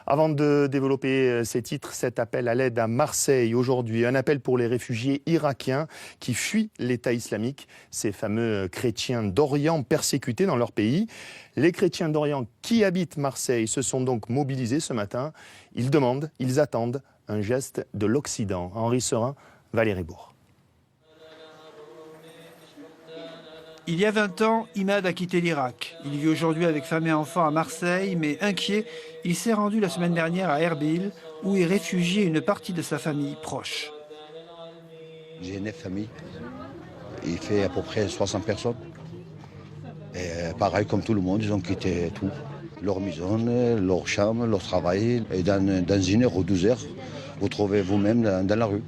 Avant de développer ces titres, cet appel à l'aide à Marseille aujourd'hui, un appel pour les réfugiés irakiens qui fuient l'État islamique, ces fameux chrétiens d'Orient persécutés dans leur pays. Les chrétiens d'Orient qui habitent Marseille se sont donc mobilisés ce matin. Ils demandent, ils attendent un geste de l'Occident. Henri Serin, Valérie Bourg. Il y a 20 ans, Imad a quitté l'Irak. Il vit aujourd'hui avec femme et enfants à Marseille, mais inquiet, il s'est rendu la semaine dernière à Erbil, où est réfugié une partie de sa famille proche. J'ai 9 familles. Il fait à peu près 60 personnes. Et pareil comme tout le monde, ils ont quitté tout. Leur maison, leur chambre, leur travail. Et dans 1 heure ou 12 heures, vous trouvez vous-même dans la rue.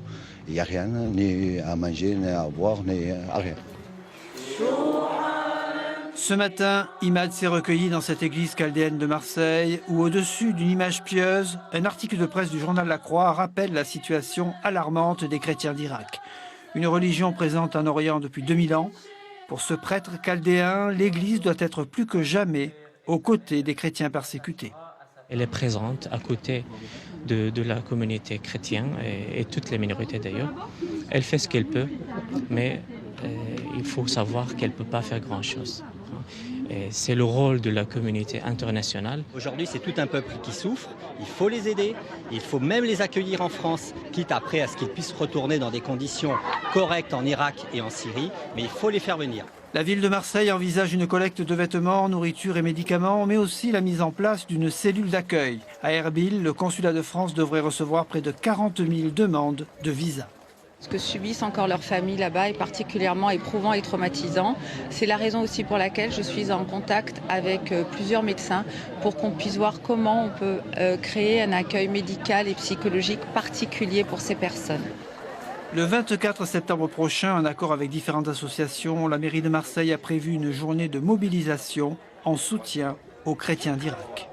Il n'y a rien, ni à manger, ni à boire, ni à rien. Ce matin, Imad s'est recueilli dans cette église chaldéenne de Marseille où, au-dessus d'une image pieuse, un article de presse du journal La Croix rappelle la situation alarmante des chrétiens d'Irak. Une religion présente en Orient depuis 2000 ans. Pour ce prêtre chaldéen, l'église doit être plus que jamais aux côtés des chrétiens persécutés. Elle est présente à côté de la communauté chrétienne et toutes les minorités d'ailleurs. Elle fait ce qu'elle peut, mais il faut savoir qu'elle ne peut pas faire grand-chose. C'est le rôle de la communauté internationale. Aujourd'hui, c'est tout un peuple qui souffre. Il faut les aider. Il faut même les accueillir en France, quitte après à ce qu'ils puissent retourner dans des conditions correctes en Irak et en Syrie. Mais il faut les faire venir. La ville de Marseille envisage une collecte de vêtements, nourriture et médicaments, mais aussi la mise en place d'une cellule d'accueil. À Erbil, le consulat de France devrait recevoir près de 40 000 demandes de visa. Ce que subissent encore leurs familles là-bas est particulièrement éprouvant et traumatisant. C'est la raison aussi pour laquelle je suis en contact avec plusieurs médecins pour qu'on puisse voir comment on peut créer un accueil médical et psychologique particulier pour ces personnes. Le 24 septembre prochain, en accord avec différentes associations, la mairie de Marseille a prévu une journée de mobilisation en soutien aux chrétiens d'Irak.